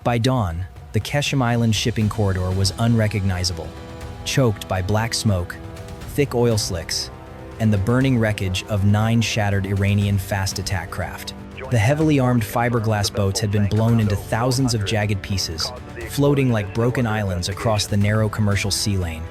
By dawn, the Qeshm Island shipping corridor was unrecognizable, choked by black smoke, thick oil slicks, and the burning wreckage of 9 shattered Iranian fast attack craft. The heavily armed fiberglass boats had been blown into thousands of jagged pieces, floating like broken islands across the narrow commercial sea lane.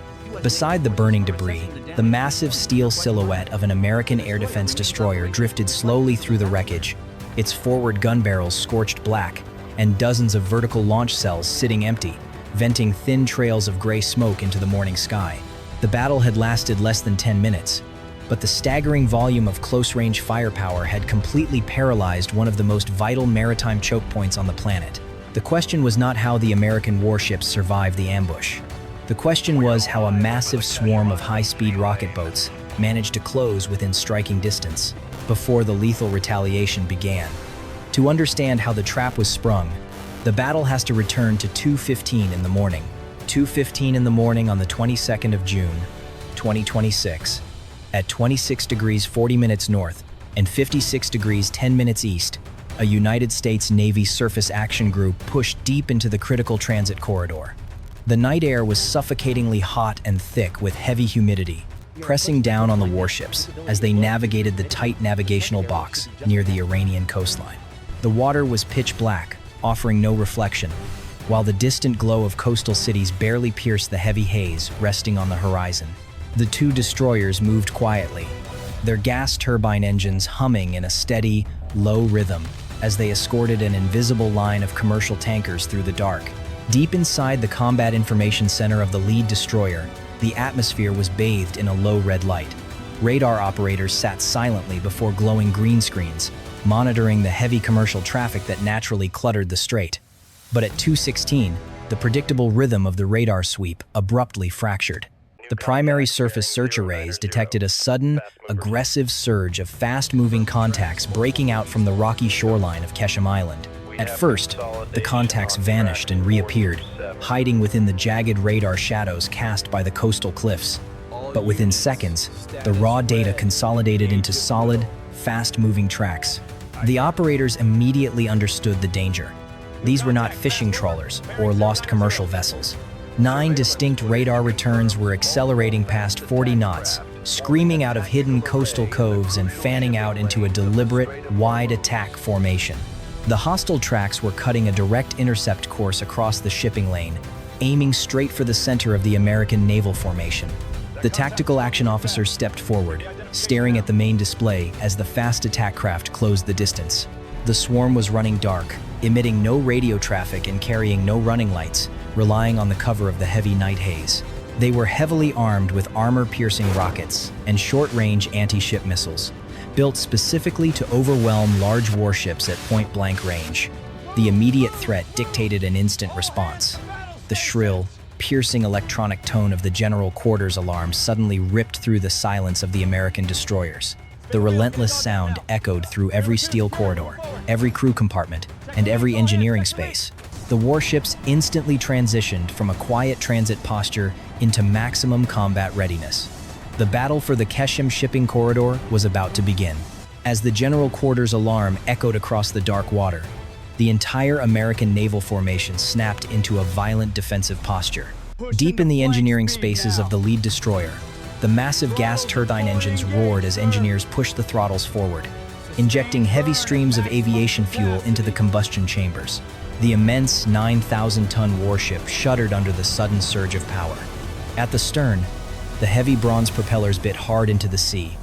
Beside the burning debris, the massive steel silhouette of an American air defense destroyer drifted slowly through the wreckage, its forward gun barrels scorched black, and dozens of vertical launch cells sitting empty, venting thin trails of gray smoke into the morning sky. The battle had lasted less than 10 minutes, but the staggering volume of close-range firepower had completely paralyzed one of the most vital maritime choke points on the planet. The question was not how the American warships survived the ambush. The question was how a massive swarm of high-speed rocket boats managed to close within striking distance before the lethal retaliation began. To understand how the trap was sprung, the battle has to return to 2:15 in the morning. 2:15 in the morning on the 22nd of June, 2026. At 26 degrees 40 minutes north and 56 degrees 10 minutes east, a United States Navy surface action group pushed deep into the critical transit corridor. The night air was suffocatingly hot and thick with heavy humidity, pressing down on the warships as they navigated the tight navigational box near the Iranian coastline. The water was pitch black, offering no reflection, while the distant glow of coastal cities barely pierced the heavy haze resting on the horizon. The 2 destroyers moved quietly, their gas turbine engines humming in a steady, low rhythm as they escorted an invisible line of commercial tankers through the dark. Deep inside the combat information center of the lead destroyer, the atmosphere was bathed in a low red light. Radar operators sat silently before glowing green screens, monitoring the heavy commercial traffic that naturally cluttered the strait. But at 2:16, the predictable rhythm of the radar sweep abruptly fractured. The primary surface search arrays detected a sudden, aggressive surge of fast-moving contacts breaking out from the rocky shoreline of Qeshm Island. At first, the contacts vanished and reappeared, hiding within the jagged radar shadows cast by the coastal cliffs. But within seconds, the raw data consolidated into solid, fast-moving tracks. The operators immediately understood the danger. These were not fishing trawlers or lost commercial vessels. 9 distinct radar returns were accelerating past 40 knots, screaming out of hidden coastal coves and fanning out into a deliberate, wide attack formation. The hostile tracks were cutting a direct intercept course across the shipping lane, aiming straight for the center of the American naval formation. The tactical action officer stepped forward, staring at the main display as the fast attack craft closed the distance. The swarm was running dark, emitting no radio traffic and carrying no running lights, relying on the cover of the heavy night haze. They were heavily armed with armor-piercing rockets and short-range anti-ship missiles, built specifically to overwhelm large warships at point-blank range. The immediate threat dictated an instant response. The shrill, piercing electronic tone of the general quarters alarm suddenly ripped through the silence of the American destroyers. The relentless sound echoed through every steel corridor, every crew compartment, and every engineering space. The warships instantly transitioned from a quiet transit posture into maximum combat readiness. The battle for the Qeshm shipping corridor was about to begin. As the general quarters alarm echoed across the dark water, the entire American naval formation snapped into a violent defensive posture. Deep in the engineering spaces of the lead destroyer, the massive gas turbine engines roared as engineers pushed the throttles forward, injecting heavy streams of aviation fuel into the combustion chambers. The immense 9,000-ton warship shuddered under the sudden surge of power. At the stern, the heavy bronze propellers bit hard into the sea,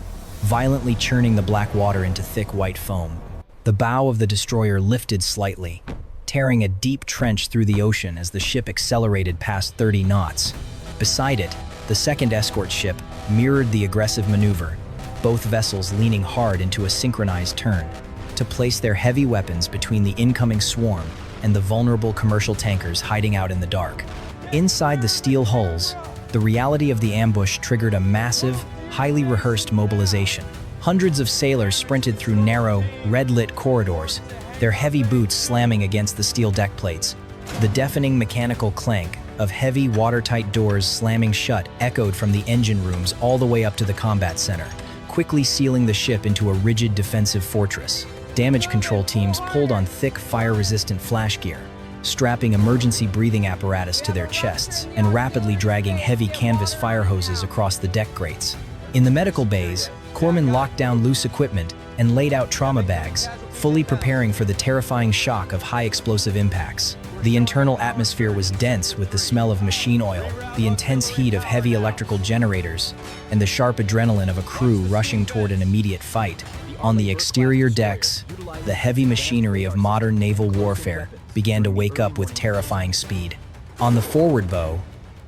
violently churning the black water into thick white foam. The bow of the destroyer lifted slightly, tearing a deep trench through the ocean as the ship accelerated past 30 knots. Beside it, the second escort ship mirrored the aggressive maneuver, both vessels leaning hard into a synchronized turn to place their heavy weapons between the incoming swarm and the vulnerable commercial tankers hiding out in the dark. Inside the steel hulls, the reality of the ambush triggered a massive, highly rehearsed mobilization. Hundreds of sailors sprinted through narrow, red-lit corridors, their heavy boots slamming against the steel deck plates. The deafening mechanical clank of heavy, watertight doors slamming shut echoed from the engine rooms all the way up to the combat center, quickly sealing the ship into a rigid defensive fortress. Damage control teams pulled on thick, fire-resistant flash gear, strapping emergency breathing apparatus to their chests and rapidly dragging heavy canvas fire hoses across the deck grates. In the medical bays, corpsmen locked down loose equipment and laid out trauma bags, fully preparing for the terrifying shock of high explosive impacts. The internal atmosphere was dense with the smell of machine oil, the intense heat of heavy electrical generators, and the sharp adrenaline of a crew rushing toward an immediate fight. On the exterior decks, the heavy machinery of modern naval warfare began to wake up with terrifying speed. On the forward bow,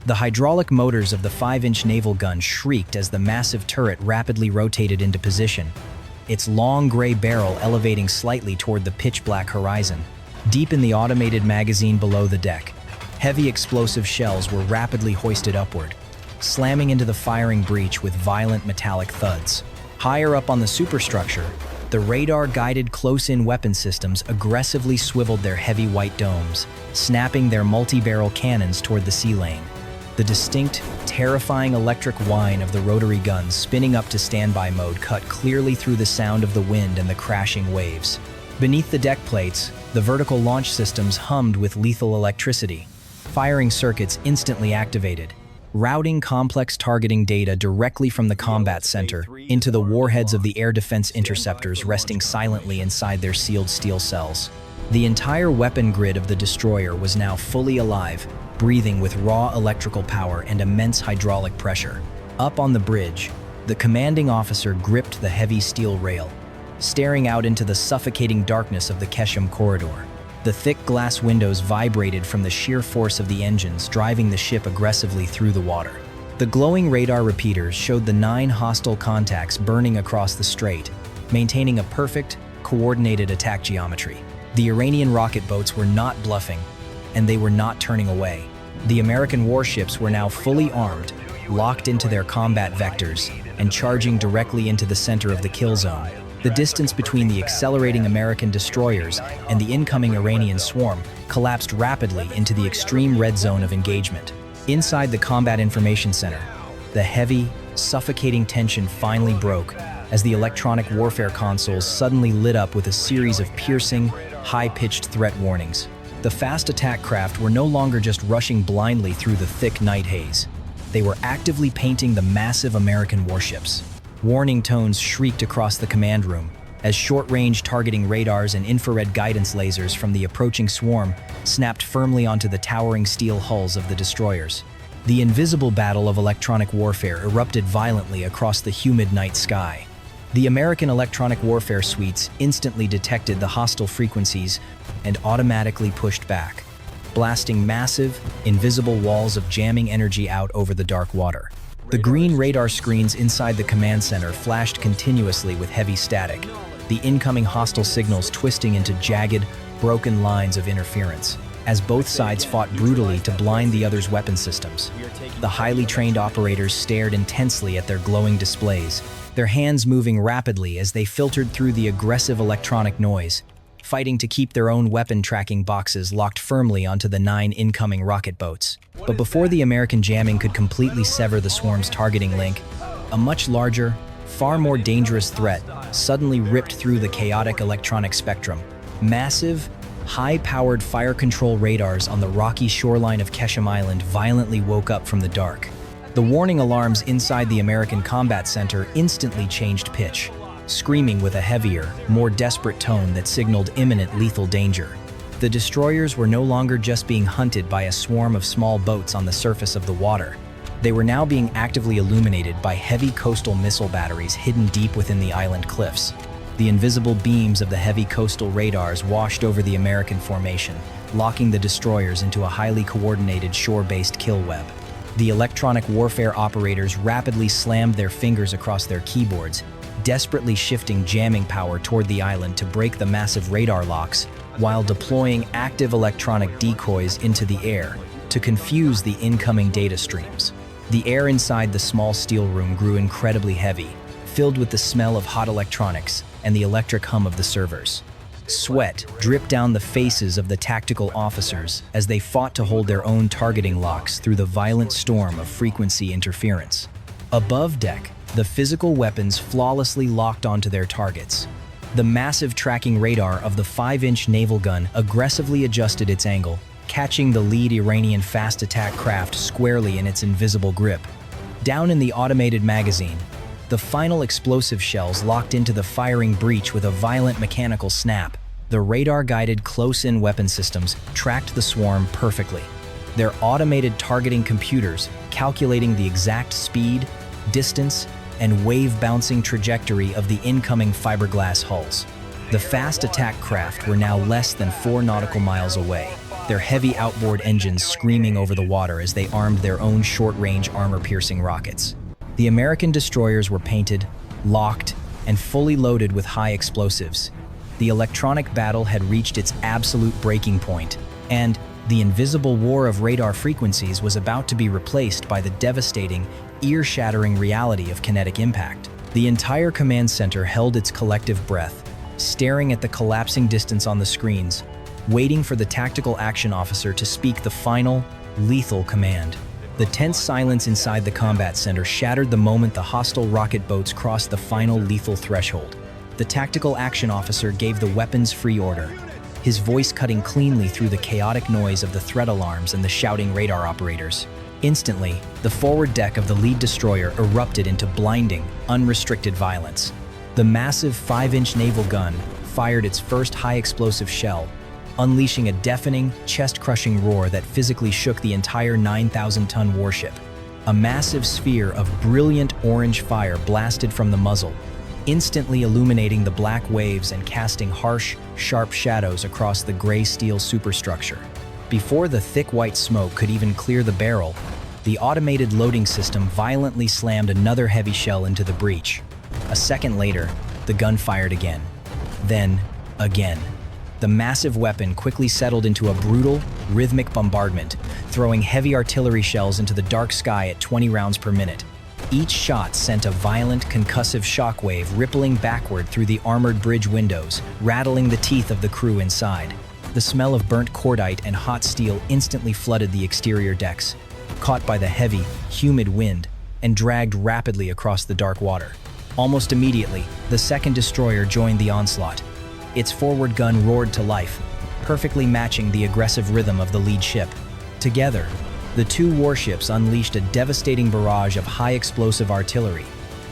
the hydraulic motors of the 5-inch naval gun shrieked as the massive turret rapidly rotated into position, its long gray barrel elevating slightly toward the pitch-black horizon. Deep in the automated magazine below the deck, heavy explosive shells were rapidly hoisted upward, slamming into the firing breech with violent metallic thuds. Higher up on the superstructure, the radar-guided close-in weapon systems aggressively swiveled their heavy white domes, snapping their multi-barrel cannons toward the sea lane. The distinct, terrifying electric whine of the rotary guns spinning up to standby mode cut clearly through the sound of the wind and the crashing waves. Beneath the deck plates, the vertical launch systems hummed with lethal electricity. Firing circuits instantly activated, routing complex targeting data directly from the combat center into the warheads of the air defense interceptors resting silently inside their sealed steel cells. The entire weapon grid of the destroyer was now fully alive, breathing with raw electrical power and immense hydraulic pressure. Up on the bridge, the commanding officer gripped the heavy steel rail, staring out into the suffocating darkness of the Qeshm corridor. The thick glass windows vibrated from the sheer force of the engines driving the ship aggressively through the water. The glowing radar repeaters showed the 9 hostile contacts burning across the strait, maintaining a perfect, coordinated attack geometry. The Iranian rocket boats were not bluffing, and they were not turning away. The American warships were now fully armed, locked into their combat vectors, and charging directly into the center of the kill zone. The distance between the accelerating American destroyers and the incoming Iranian swarm collapsed rapidly into the extreme red zone of engagement. Inside the Combat Information Center, the heavy, suffocating tension finally broke as the electronic warfare consoles suddenly lit up with a series of piercing, high-pitched threat warnings. The fast attack craft were no longer just rushing blindly through the thick night haze. They were actively painting the massive American warships. Warning tones shrieked across the command room as short-range targeting radars and infrared guidance lasers from the approaching swarm snapped firmly onto the towering steel hulls of the destroyers. The invisible battle of electronic warfare erupted violently across the humid night sky. The American electronic warfare suites instantly detected the hostile frequencies and automatically pushed back, blasting massive, invisible walls of jamming energy out over the dark water. The green radar screens inside the command center flashed continuously with heavy static, the incoming hostile signals twisting into jagged, broken lines of interference, as both sides fought brutally to blind the other's weapon systems. The highly trained operators stared intensely at their glowing displays, their hands moving rapidly as they filtered through the aggressive electronic noise, fighting to keep their own weapon tracking boxes locked firmly onto the 9 incoming rocket boats. But before the American jamming could completely sever the swarm's targeting link, a much larger, far more dangerous threat suddenly ripped through the chaotic electronic spectrum. Massive, high-powered fire control radars on the rocky shoreline of Qeshm Island violently woke up from the dark. The warning alarms inside the American Combat Center instantly changed pitch, screaming with a heavier, more desperate tone that signaled imminent lethal danger. The destroyers were no longer just being hunted by a swarm of small boats on the surface of the water. They were now being actively illuminated by heavy coastal missile batteries hidden deep within the island cliffs. The invisible beams of the heavy coastal radars washed over the American formation, locking the destroyers into a highly coordinated shore-based kill web. The electronic warfare operators rapidly slammed their fingers across their keyboards, desperately shifting jamming power toward the island to break the massive radar locks, while deploying active electronic decoys into the air to confuse the incoming data streams. The air inside the small steel room grew incredibly heavy, filled with the smell of hot electronics and the electric hum of the servers. Sweat dripped down the faces of the tactical officers as they fought to hold their own targeting locks through the violent storm of frequency interference. Above deck, the physical weapons flawlessly locked onto their targets, The massive tracking radar of the 5-inch naval gun aggressively adjusted its angle, catching the lead Iranian fast attack craft squarely in its invisible grip. Down in the automated magazine, the final explosive shells locked into the firing breech with a violent mechanical snap. The radar-guided close-in weapon systems tracked the swarm perfectly, their automated targeting computers calculating the exact speed, distance, and wave-bouncing trajectory of the incoming fiberglass hulls. The fast attack craft were now less than 4 nautical miles away, their heavy outboard engines screaming over the water as they armed their own short-range armor-piercing rockets. The American destroyers were painted, locked, and fully loaded with high explosives. The electronic battle had reached its absolute breaking point, and the invisible war of radar frequencies was about to be replaced by the devastating, ear-shattering reality of kinetic impact. The entire command center held its collective breath, staring at the collapsing distance on the screens, waiting for the tactical action officer to speak the final, lethal command. The tense silence inside the combat center shattered the moment the hostile rocket boats crossed the final lethal threshold. The tactical action officer gave the weapons-free order, his voice cutting cleanly through the chaotic noise of the threat alarms and the shouting radar operators. Instantly, the forward deck of the lead destroyer erupted into blinding, unrestricted violence. The massive 5-inch naval gun fired its first high-explosive shell, unleashing a deafening, chest-crushing roar that physically shook the entire 9,000-ton warship. A massive sphere of brilliant orange fire blasted from the muzzle, instantly illuminating the black waves and casting harsh, sharp shadows across the gray steel superstructure. Before the thick white smoke could even clear the barrel, the automated loading system violently slammed another heavy shell into the breech. A second later, the gun fired again. Then, again. The massive weapon quickly settled into a brutal, rhythmic bombardment, throwing heavy artillery shells into the dark sky at 20 rounds per minute. Each shot sent a violent, concussive shockwave rippling backward through the armored bridge windows, rattling the teeth of the crew inside. The smell of burnt cordite and hot steel instantly flooded the exterior decks, caught by the heavy, humid wind, and dragged rapidly across the dark water. Almost immediately, the second destroyer joined the onslaught. Its forward gun roared to life, perfectly matching the aggressive rhythm of the lead ship. Together, the two warships unleashed a devastating barrage of high-explosive artillery,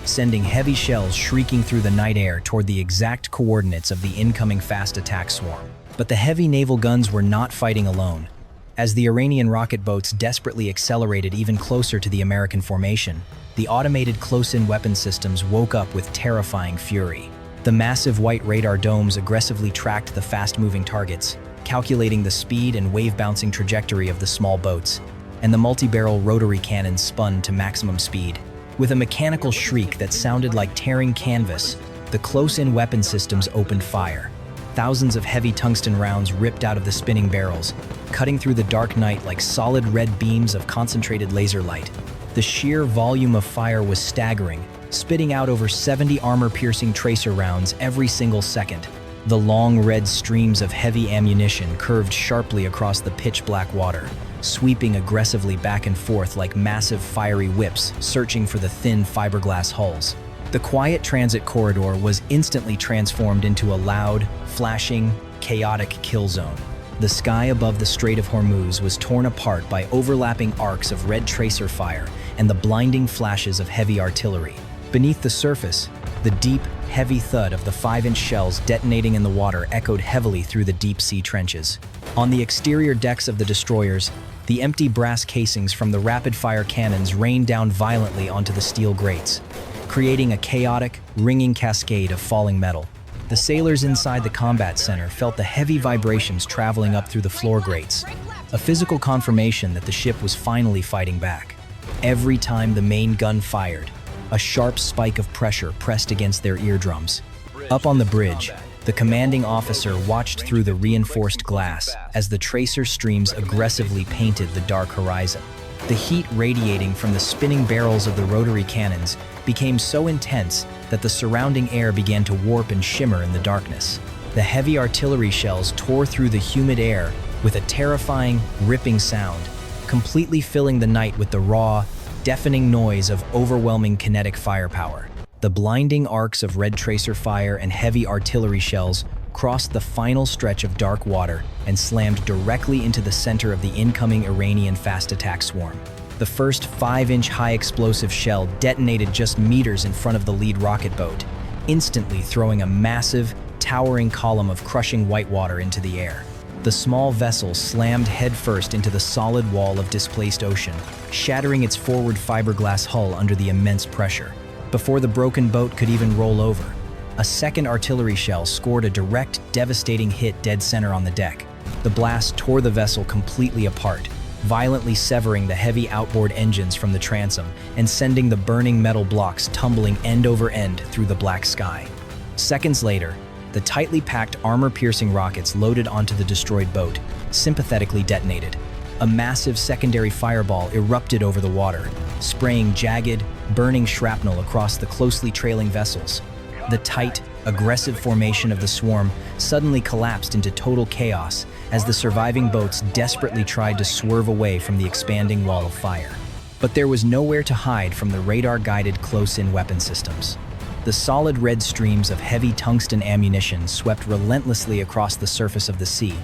sending heavy shells shrieking through the night air toward the exact coordinates of the incoming fast attack swarm. But the heavy naval guns were not fighting alone. As the Iranian rocket boats desperately accelerated even closer to the American formation, the automated close-in weapon systems woke up with terrifying fury. The massive white radar domes aggressively tracked the fast-moving targets, calculating the speed and wave-bouncing trajectory of the small boats, and the multi-barrel rotary cannons spun to maximum speed. With a mechanical shriek that sounded like tearing canvas, the close-in weapon systems opened fire. Thousands of heavy tungsten rounds ripped out of the spinning barrels, cutting through the dark night like solid red beams of concentrated laser light. The sheer volume of fire was staggering, spitting out over 70 armor-piercing tracer rounds every single second. The long red streams of heavy ammunition curved sharply across the pitch-black water, sweeping aggressively back and forth like massive fiery whips searching for the thin fiberglass hulls. The quiet transit corridor was instantly transformed into a loud, flashing, chaotic kill zone. The sky above the Strait of Hormuz was torn apart by overlapping arcs of red tracer fire and the blinding flashes of heavy artillery. Beneath the surface, the deep, heavy thud of the 5-inch shells detonating in the water echoed heavily through the deep-sea trenches. On the exterior decks of the destroyers, the empty brass casings from the rapid-fire cannons rained down violently onto the steel grates, creating a chaotic, ringing cascade of falling metal. The sailors inside the combat center felt the heavy vibrations traveling up through the floor grates, a physical confirmation that the ship was finally fighting back. Every time the main gun fired, a sharp spike of pressure pressed against their eardrums. Up on the bridge, the commanding officer watched through the reinforced glass as the tracer streams aggressively painted the dark horizon. The heat radiating from the spinning barrels of the rotary cannons became so intense that the surrounding air began to warp and shimmer in the darkness. The heavy artillery shells tore through the humid air with a terrifying, ripping sound, completely filling the night with the raw, deafening noise of overwhelming kinetic firepower. The blinding arcs of red tracer fire and heavy artillery shells crossed the final stretch of dark water and slammed directly into the center of the incoming Iranian fast attack swarm. The first 5-inch high explosive shell detonated just meters in front of the lead rocket boat, instantly throwing a massive, towering column of crushing white water into the air. The small vessel slammed headfirst into the solid wall of displaced ocean, shattering its forward fiberglass hull under the immense pressure. Before the broken boat could even roll over, a second artillery shell scored a direct, devastating hit dead center on the deck. The blast tore the vessel completely apart, violently severing the heavy outboard engines from the transom and sending the burning metal blocks tumbling end over end through the black sky. Seconds later, the tightly packed armor-piercing rockets loaded onto the destroyed boat sympathetically detonated. A massive secondary fireball erupted over the water, spraying jagged, burning shrapnel across the closely trailing vessels. The tight, aggressive formation of the swarm suddenly collapsed into total chaos as the surviving boats desperately tried to swerve away from the expanding wall of fire. But there was nowhere to hide from the radar-guided close-in weapon systems. The solid red streams of heavy tungsten ammunition swept relentlessly across the surface of the sea,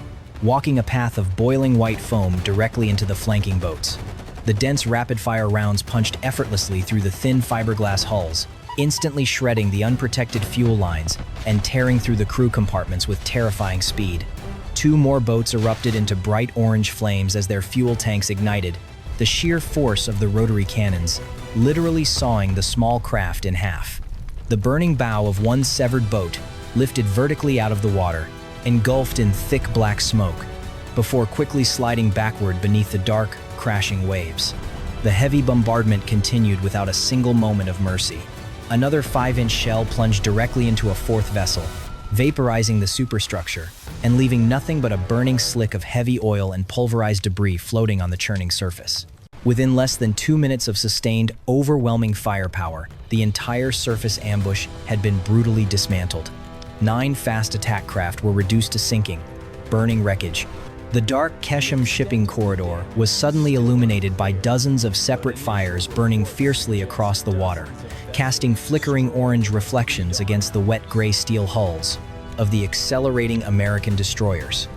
walking a path of boiling white foam directly into the flanking boats. The dense rapid-fire rounds punched effortlessly through the thin fiberglass hulls, instantly shredding the unprotected fuel lines and tearing through the crew compartments with terrifying speed. 2 more boats erupted into bright orange flames as their fuel tanks ignited, the sheer force of the rotary cannons literally sawing the small craft in half. The burning bow of one severed boat lifted vertically out of the water, engulfed in thick black smoke, before quickly sliding backward beneath the dark, crashing waves. The heavy bombardment continued without a single moment of mercy. Another 5-inch shell plunged directly into a 4th vessel, vaporizing the superstructure and leaving nothing but a burning slick of heavy oil and pulverized debris floating on the churning surface. Within less than 2 minutes of sustained, overwhelming firepower, the entire surface ambush had been brutally dismantled. 9 fast attack craft were reduced to sinking, burning wreckage. The dark Qeshm shipping corridor was suddenly illuminated by dozens of separate fires burning fiercely across the water, casting flickering orange reflections against the wet gray steel hulls of the accelerating American destroyers.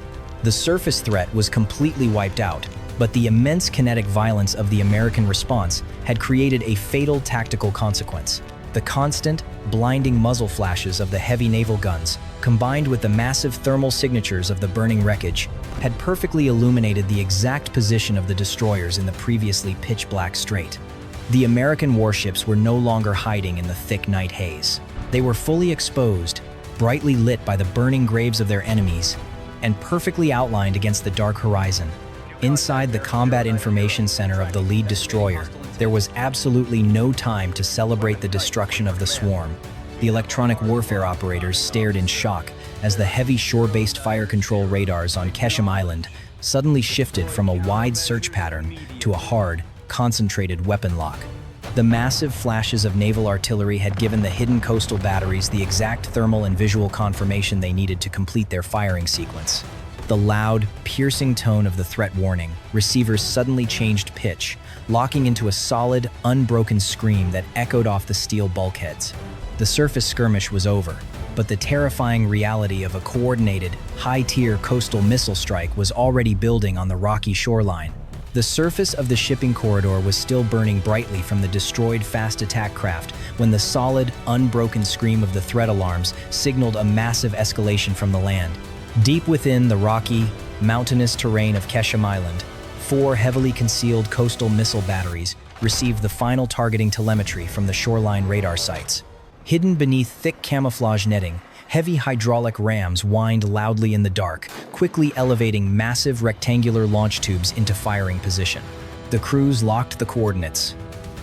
The surface threat was completely wiped out, but the immense kinetic violence of the American response had created a fatal tactical consequence. The constant, blinding muzzle flashes of the heavy naval guns, combined with the massive thermal signatures of the burning wreckage, had perfectly illuminated the exact position of the destroyers in the previously pitch-black strait. The American warships were no longer hiding in the thick night haze. They were fully exposed, brightly lit by the burning graves of their enemies, and perfectly outlined against the dark horizon. Inside the Combat Information Center of the lead destroyer, there was absolutely no time to celebrate the destruction of the swarm. The electronic warfare operators stared in shock as the heavy shore-based fire control radars on Qeshm Island suddenly shifted from a wide search pattern to a hard, concentrated weapon lock. The massive flashes of naval artillery had given the hidden coastal batteries the exact thermal and visual confirmation they needed to complete their firing sequence. The loud, piercing tone of the threat warning receivers suddenly changed pitch, locking into a solid, unbroken scream that echoed off the steel bulkheads. The surface skirmish was over, but the terrifying reality of a coordinated, high-tier coastal missile strike was already building on the rocky shoreline. The surface of the shipping corridor was still burning brightly from the destroyed fast attack craft when the solid, unbroken scream of the threat alarms signaled a massive escalation from the land. Deep within the rocky, mountainous terrain of Qeshm Island, 4 heavily concealed coastal missile batteries received the final targeting telemetry from the shoreline radar sites. Hidden beneath thick camouflage netting, heavy hydraulic rams whined loudly in the dark, quickly elevating massive rectangular launch tubes into firing position. The crews locked the coordinates,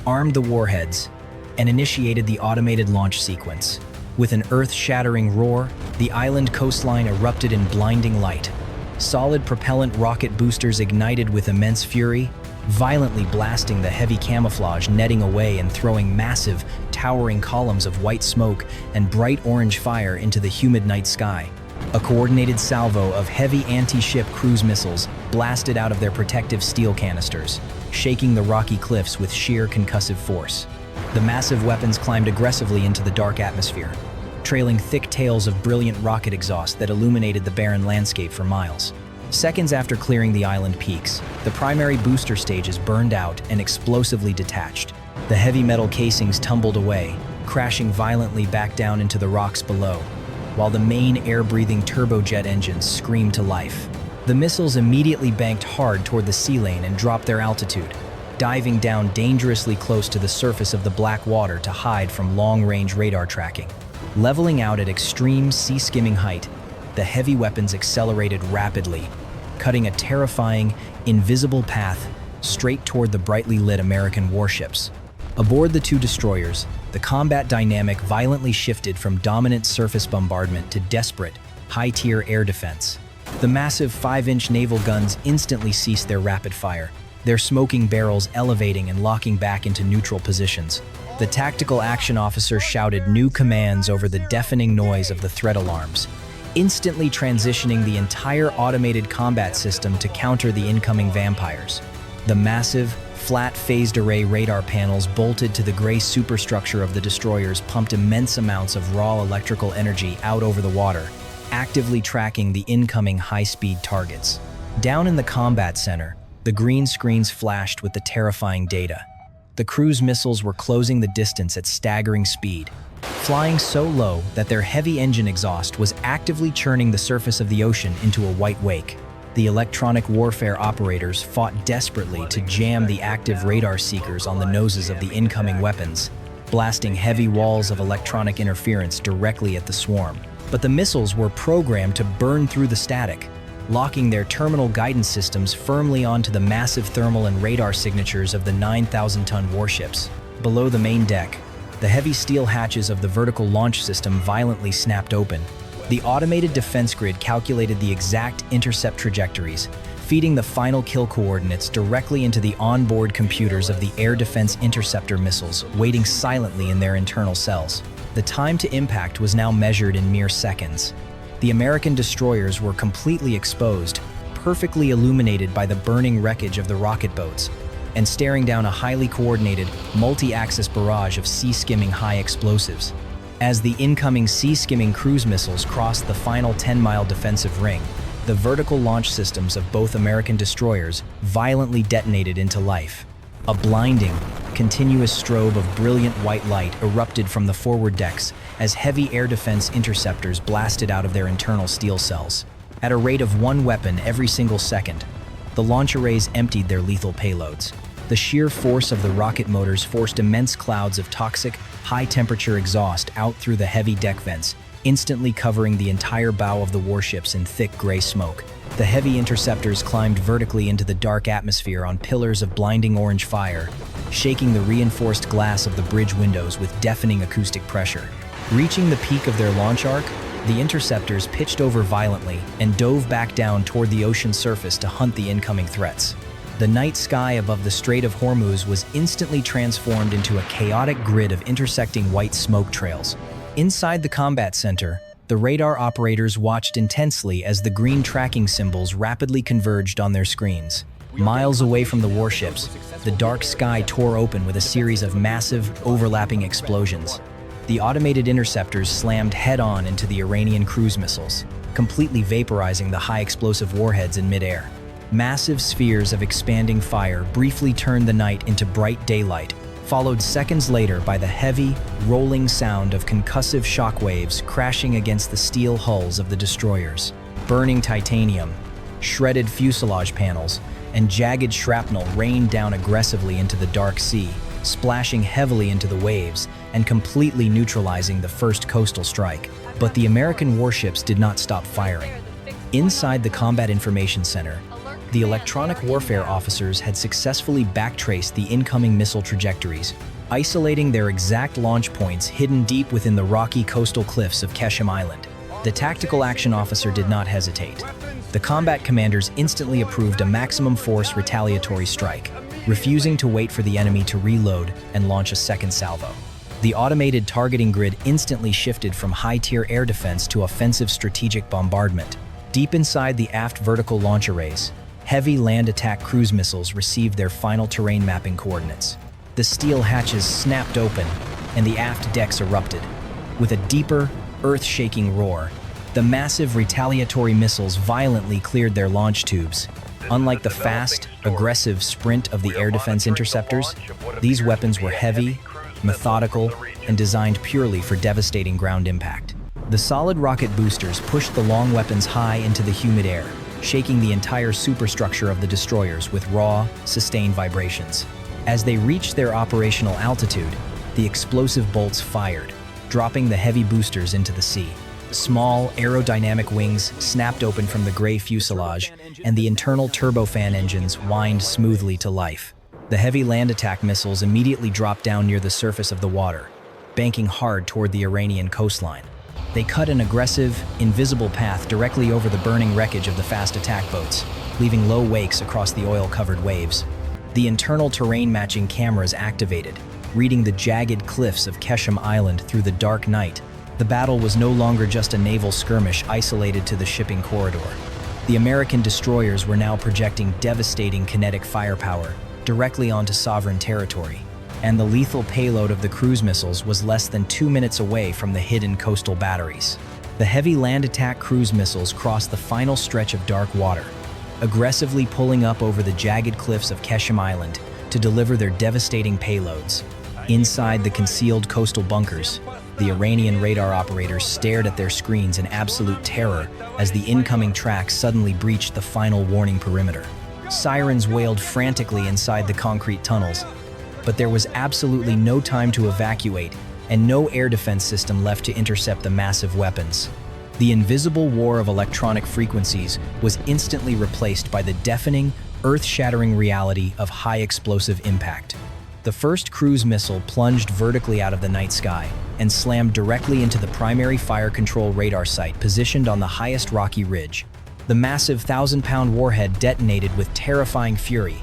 armed the warheads, and initiated the automated launch sequence. With an earth-shattering roar, the island coastline erupted in blinding light. Solid propellant rocket boosters ignited with immense fury, violently blasting the heavy camouflage netting away and throwing massive, towering columns of white smoke and bright orange fire into the humid night sky. A coordinated salvo of heavy anti-ship cruise missiles blasted out of their protective steel canisters, shaking the rocky cliffs with sheer concussive force. The massive weapons climbed aggressively into the dark atmosphere, trailing thick tails of brilliant rocket exhaust that illuminated the barren landscape for miles. Seconds after clearing the island peaks, the primary booster stages burned out and explosively detached. The heavy metal casings tumbled away, crashing violently back down into the rocks below, while the main air-breathing turbojet engines screamed to life. The missiles immediately banked hard toward the sea lane and dropped their altitude, diving down dangerously close to the surface of the black water to hide from long-range radar tracking. Leveling out at extreme sea-skimming height, the heavy weapons accelerated rapidly, cutting a terrifying, invisible path straight toward the brightly lit American warships. Aboard the two destroyers, the combat dynamic violently shifted from dominant surface bombardment to desperate, high-tier air defense. The massive 5-inch naval guns instantly ceased their rapid fire, their smoking barrels elevating and locking back into neutral positions. The tactical action officer shouted new commands over the deafening noise of the threat alarms, instantly transitioning the entire automated combat system to counter the incoming vampires. The massive, flat phased array radar panels bolted to the gray superstructure of the destroyers pumped immense amounts of raw electrical energy out over the water, actively tracking the incoming high-speed targets. Down in the combat center, the green screens flashed with the terrifying data. The cruise missiles were closing the distance at staggering speed, flying so low that their heavy engine exhaust was actively churning the surface of the ocean into a white wake. The electronic warfare operators fought desperately to jam the active radar seekers on the noses of the incoming weapons, blasting heavy walls of electronic interference directly at the swarm. But the missiles were programmed to burn through the static, locking their terminal guidance systems firmly onto the massive thermal and radar signatures of the 9,000-ton warships. Below the main deck, the heavy steel hatches of the vertical launch system violently snapped open. The automated defense grid calculated the exact intercept trajectories, feeding the final kill coordinates directly into the onboard computers of the air defense interceptor missiles waiting silently in their internal cells. The time to impact was now measured in mere seconds. The American destroyers were completely exposed, perfectly illuminated by the burning wreckage of the rocket boats, and staring down a highly coordinated, multi-axis barrage of sea-skimming high explosives. As the incoming sea-skimming cruise missiles crossed the final 10-mile defensive ring, the vertical launch systems of both American destroyers violently detonated into life. A blinding, continuous strobe of brilliant white light erupted from the forward decks as heavy air defense interceptors blasted out of their internal steel cells. At a rate of one weapon every single second, the launch arrays emptied their lethal payloads. The sheer force of the rocket motors forced immense clouds of toxic, high-temperature exhaust out through the heavy deck vents, instantly covering the entire bow of the warships in thick gray smoke. The heavy interceptors climbed vertically into the dark atmosphere on pillars of blinding orange fire, shaking the reinforced glass of the bridge windows with deafening acoustic pressure. Reaching the peak of their launch arc, the interceptors pitched over violently and dove back down toward the ocean surface to hunt the incoming threats. The night sky above the Strait of Hormuz was instantly transformed into a chaotic grid of intersecting white smoke trails. Inside the combat center, the radar operators watched intensely as the green tracking symbols rapidly converged on their screens. Miles away from the warships, the dark sky tore open with a series of massive, overlapping explosions. The automated interceptors slammed head-on into the Iranian cruise missiles, completely vaporizing the high-explosive warheads in midair. Massive spheres of expanding fire briefly turned the night into bright daylight, followed seconds later by the heavy, rolling sound of concussive shockwaves crashing against the steel hulls of the destroyers. Burning titanium, shredded fuselage panels, and jagged shrapnel rained down aggressively into the dark sea, splashing heavily into the waves and completely neutralizing the first coastal strike. But the American warships did not stop firing. Inside the Combat Information Center, the electronic warfare officers had successfully backtraced the incoming missile trajectories, isolating their exact launch points hidden deep within the rocky coastal cliffs of Qeshm Island. The tactical action officer did not hesitate. The combat commanders instantly approved a maximum force retaliatory strike, refusing to wait for the enemy to reload and launch a second salvo. The automated targeting grid instantly shifted from high-tier air defense to offensive strategic bombardment. Deep inside the aft vertical launch arrays, heavy land attack cruise missiles received their final terrain mapping coordinates. The steel hatches snapped open, and the aft decks erupted. With a deeper, earth-shaking roar, the massive retaliatory missiles violently cleared their launch tubes. Unlike the fast, aggressive sprint of the air defense interceptors, these weapons were heavy, methodical, and designed purely for devastating ground impact. The solid rocket boosters pushed the long weapons high into the humid air, shaking the entire superstructure of the destroyers with raw, sustained vibrations. As they reached their operational altitude, the explosive bolts fired, dropping the heavy boosters into the sea. Small, aerodynamic wings snapped open from the gray fuselage, and the internal turbofan engines whined smoothly to life. The heavy land attack missiles immediately dropped down near the surface of the water, banking hard toward the Iranian coastline. They cut an aggressive, invisible path directly over the burning wreckage of the fast attack boats, leaving low wakes across the oil-covered waves. The internal terrain-matching cameras activated, reading the jagged cliffs of Qeshm Island through the dark night. The battle was no longer just a naval skirmish isolated to the shipping corridor. The American destroyers were now projecting devastating kinetic firepower directly onto sovereign territory, and the lethal payload of the cruise missiles was less than 2 minutes away from the hidden coastal batteries. The heavy land attack cruise missiles crossed the final stretch of dark water, aggressively pulling up over the jagged cliffs of Qeshm Island to deliver their devastating payloads. Inside the concealed coastal bunkers, the Iranian radar operators stared at their screens in absolute terror as the incoming track suddenly breached the final warning perimeter. Sirens wailed frantically inside the concrete tunnels, but there was absolutely no time to evacuate and no air defense system left to intercept the massive weapons. The invisible war of electronic frequencies was instantly replaced by the deafening, earth-shattering reality of high explosive impact. The first cruise missile plunged vertically out of the night sky and slammed directly into the primary fire control radar site positioned on the highest rocky ridge. The massive 1,000-pound warhead detonated with terrifying fury,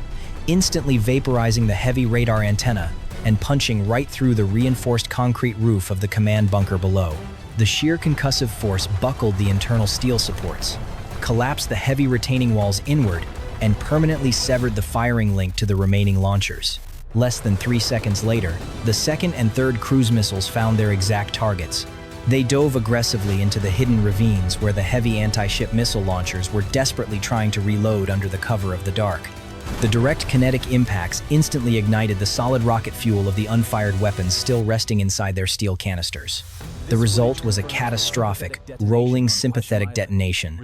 instantly vaporizing the heavy radar antenna and punching right through the reinforced concrete roof of the command bunker below. The sheer concussive force buckled the internal steel supports, collapsed the heavy retaining walls inward, and permanently severed the firing link to the remaining launchers. Less than 3 seconds later, the second and third cruise missiles found their exact targets. They dove aggressively into the hidden ravines where the heavy anti-ship missile launchers were desperately trying to reload under the cover of the dark. The direct kinetic impacts instantly ignited the solid rocket fuel of the unfired weapons still resting inside their steel canisters. The result was a catastrophic, rolling sympathetic detonation.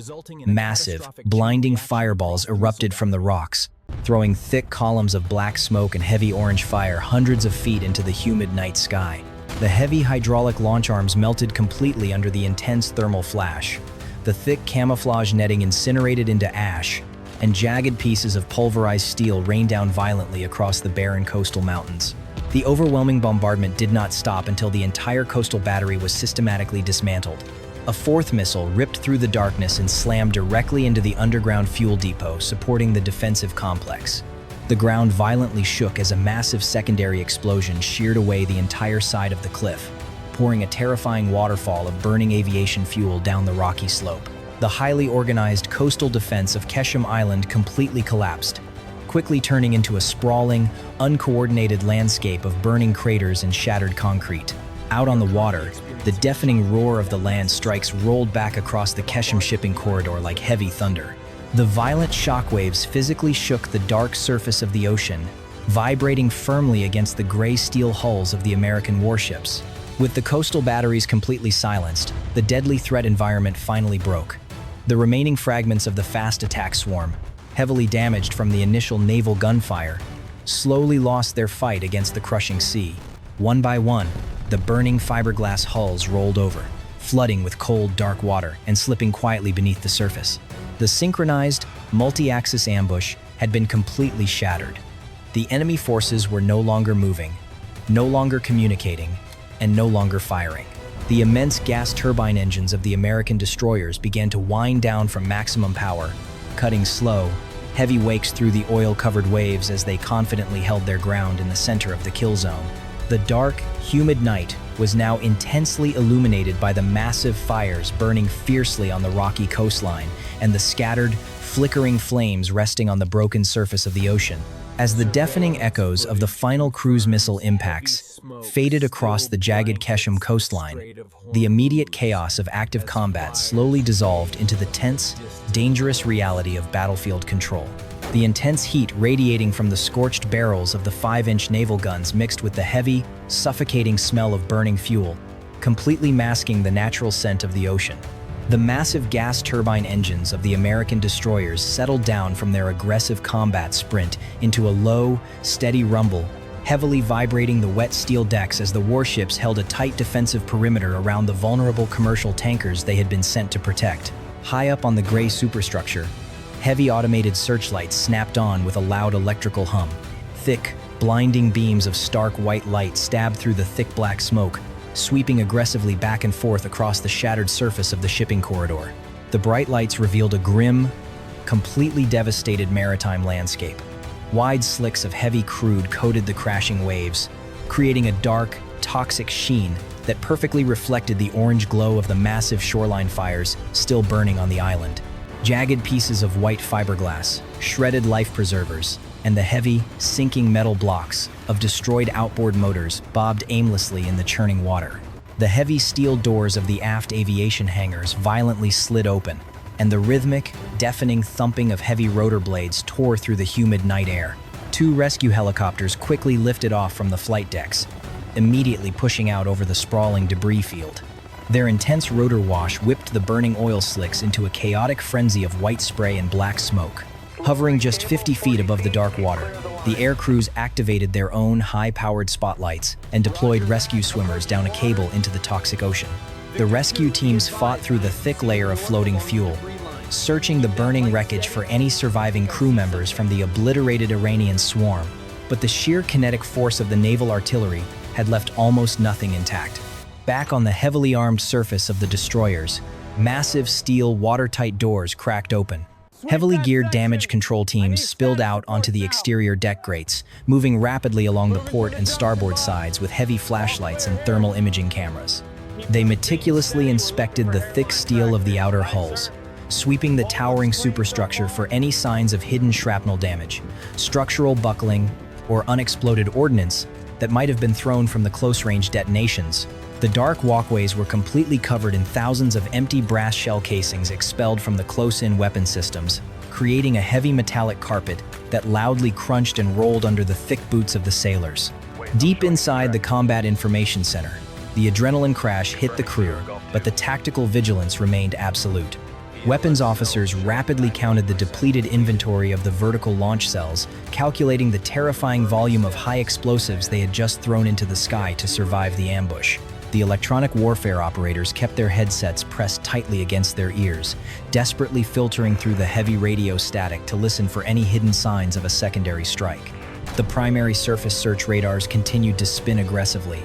Massive, blinding fireballs erupted from the rocks, throwing thick columns of black smoke and heavy orange fire hundreds of feet into the humid night sky. The heavy hydraulic launch arms melted completely under the intense thermal flash. The thick camouflage netting incinerated into ash, and jagged pieces of pulverized steel rained down violently across the barren coastal mountains. The overwhelming bombardment did not stop until the entire coastal battery was systematically dismantled. A fourth missile ripped through the darkness and slammed directly into the underground fuel depot supporting the defensive complex. The ground violently shook as a massive secondary explosion sheared away the entire side of the cliff, pouring a terrifying waterfall of burning aviation fuel down the rocky slope. The highly organized coastal defense of Qeshm Island completely collapsed, quickly turning into a sprawling, uncoordinated landscape of burning craters and shattered concrete. Out on the water, the deafening roar of the land strikes rolled back across the Qeshm shipping corridor like heavy thunder. The violent shockwaves physically shook the dark surface of the ocean, vibrating firmly against the gray steel hulls of the American warships. With the coastal batteries completely silenced, the deadly threat environment finally broke. The remaining fragments of the fast attack swarm, heavily damaged from the initial naval gunfire, slowly lost their fight against the crushing sea. One by one, the burning fiberglass hulls rolled over, flooding with cold, dark water and slipping quietly beneath the surface. The synchronized, multi-axis ambush had been completely shattered. The enemy forces were no longer moving, no longer communicating, and no longer firing. The immense gas turbine engines of the American destroyers began to wind down from maximum power, cutting slow, heavy wakes through the oil-covered waves as they confidently held their ground in the center of the kill zone. The dark, humid night was now intensely illuminated by the massive fires burning fiercely on the rocky coastline and the scattered, flickering flames resting on the broken surface of the ocean. As the deafening echoes of the final cruise missile impacts faded across the jagged Qeshm coastline, the immediate chaos of active combat slowly dissolved into the tense, dangerous reality of battlefield control. The intense heat radiating from the scorched barrels of the 5-inch naval guns mixed with the heavy, suffocating smell of burning fuel, completely masking the natural scent of the ocean. The massive gas turbine engines of the American destroyers settled down from their aggressive combat sprint into a low, steady rumble, heavily vibrating the wet steel decks as the warships held a tight defensive perimeter around the vulnerable commercial tankers they had been sent to protect. High up on the gray superstructure, heavy automated searchlights snapped on with a loud electrical hum. Thick, blinding beams of stark white light stabbed through the thick black smoke, sweeping aggressively back and forth across the shattered surface of the shipping corridor. The bright lights revealed a grim, completely devastated maritime landscape. Wide slicks of heavy crude coated the crashing waves, creating a dark, toxic sheen that perfectly reflected the orange glow of the massive shoreline fires still burning on the island. Jagged pieces of white fiberglass, shredded life preservers, and the heavy, sinking metal blocks of destroyed outboard motors bobbed aimlessly in the churning water. The heavy steel doors of the aft aviation hangars violently slid open, and the rhythmic, deafening thumping of heavy rotor blades tore through the humid night air. 2 rescue helicopters quickly lifted off from the flight decks, immediately pushing out over the sprawling debris field. Their intense rotor wash whipped the burning oil slicks into a chaotic frenzy of white spray and black smoke. Hovering just 50 feet above the dark water, the air crews activated their own high-powered spotlights and deployed rescue swimmers down a cable into the toxic ocean. The rescue teams fought through the thick layer of floating fuel, searching the burning wreckage for any surviving crew members from the obliterated Iranian swarm, but the sheer kinetic force of the naval artillery had left almost nothing intact. Back on the heavily armed surface of the destroyers, massive steel watertight doors cracked open. Heavily geared damage control teams spilled out onto the exterior deck grates, moving rapidly along the port and starboard sides with heavy flashlights and thermal imaging cameras. They meticulously inspected the thick steel of the outer hulls, sweeping the towering superstructure for any signs of hidden shrapnel damage, structural buckling, or unexploded ordnance that might have been thrown from the close-range detonations. The dark walkways were completely covered in thousands of empty brass shell casings expelled from the close-in weapon systems, creating a heavy metallic carpet that loudly crunched and rolled under the thick boots of the sailors. Deep inside the Combat Information Center, the adrenaline crash hit the crew, but the tactical vigilance remained absolute. Weapons officers rapidly counted the depleted inventory of the vertical launch cells, calculating the terrifying volume of high explosives they had just thrown into the sky to survive the ambush. The electronic warfare operators kept their headsets pressed tightly against their ears, desperately filtering through the heavy radio static to listen for any hidden signs of a secondary strike. The primary surface search radars continued to spin aggressively,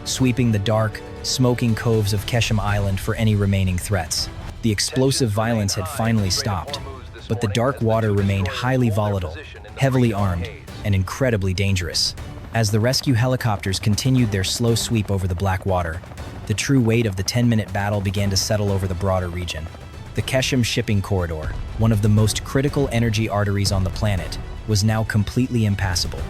sweeping the dark, smoking coves of Qeshm Island for any remaining threats. The explosive violence had finally stopped, but the dark water remained highly volatile, heavily armed, and incredibly dangerous. As the rescue helicopters continued their slow sweep over the black water, the true weight of the 10-minute battle began to settle over the broader region. The Qeshm shipping corridor, one of the most critical energy arteries on the planet, was now completely impassable.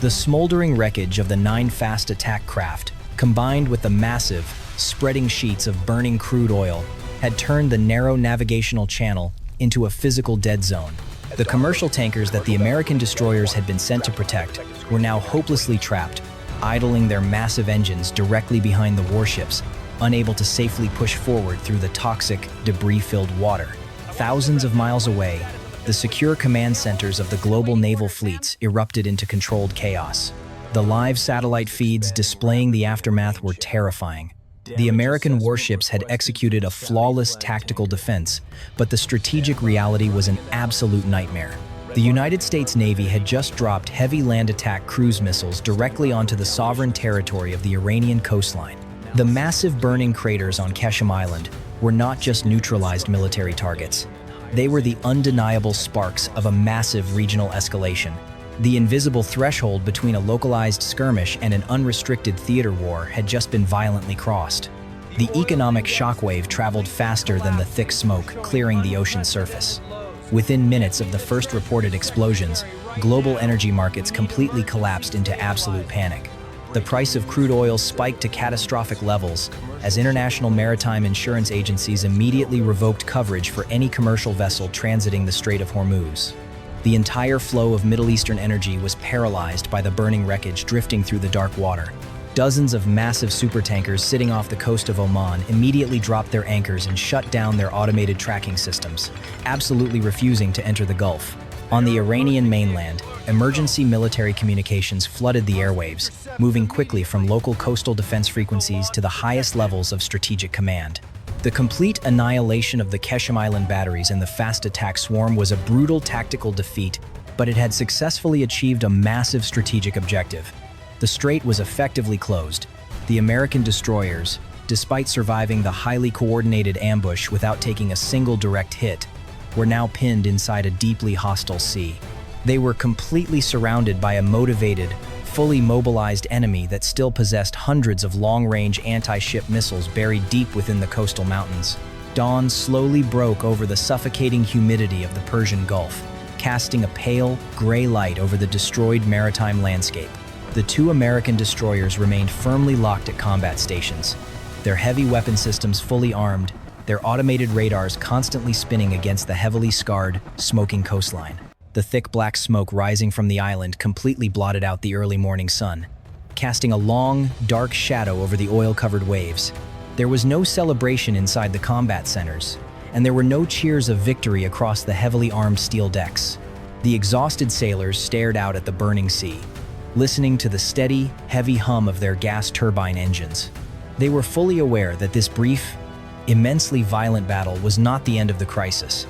The smoldering wreckage of the 9 fast attack craft, combined with the massive, spreading sheets of burning crude oil, had turned the narrow navigational channel into a physical dead zone. The commercial tankers that the American destroyers had been sent to protect were now hopelessly trapped, idling their massive engines directly behind the warships, unable to safely push forward through the toxic, debris-filled water. Thousands of miles away, the secure command centers of the global naval fleets erupted into controlled chaos. The live satellite feeds displaying the aftermath were terrifying. The American warships had executed a flawless tactical defense, but the strategic reality was an absolute nightmare. The United States Navy had just dropped heavy land attack cruise missiles directly onto the sovereign territory of the Iranian coastline. The massive burning craters on Qeshm Island were not just neutralized military targets. They were the undeniable sparks of a massive regional escalation. The invisible threshold between a localized skirmish and an unrestricted theater war had just been violently crossed. The economic shockwave traveled faster than the thick smoke clearing the ocean surface. Within minutes of the first reported explosions, global energy markets completely collapsed into absolute panic. The price of crude oil spiked to catastrophic levels as international maritime insurance agencies immediately revoked coverage for any commercial vessel transiting the Strait of Hormuz. The entire flow of Middle Eastern energy was paralyzed by the burning wreckage drifting through the dark water. Dozens of massive supertankers sitting off the coast of Oman immediately dropped their anchors and shut down their automated tracking systems, absolutely refusing to enter the Gulf. On the Iranian mainland, emergency military communications flooded the airwaves, moving quickly from local coastal defense frequencies to the highest levels of strategic command. The complete annihilation of the Qeshm Island batteries and the fast attack swarm was a brutal tactical defeat, but it had successfully achieved a massive strategic objective. The strait was effectively closed. The American destroyers, despite surviving the highly coordinated ambush without taking a single direct hit, were now pinned inside a deeply hostile sea. They were completely surrounded by a motivated, fully mobilized enemy that still possessed hundreds of long-range anti-ship missiles buried deep within the coastal mountains. Dawn slowly broke over the suffocating humidity of the Persian Gulf, casting a pale, gray light over the destroyed maritime landscape. The two American destroyers remained firmly locked at combat stations, their heavy weapon systems fully armed, their automated radars constantly spinning against the heavily scarred, smoking coastline. The thick black smoke rising from the island completely blotted out the early morning sun, casting a long, dark shadow over the oil-covered waves. There was no celebration inside the combat centers, and there were no cheers of victory across the heavily armed steel decks. The exhausted sailors stared out at the burning sea, listening to the steady, heavy hum of their gas turbine engines. They were fully aware that this brief, immensely violent battle was not the end of the crisis.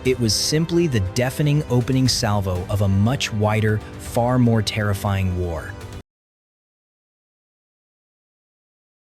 It was simply the deafening opening salvo of a much wider, far more terrifying war.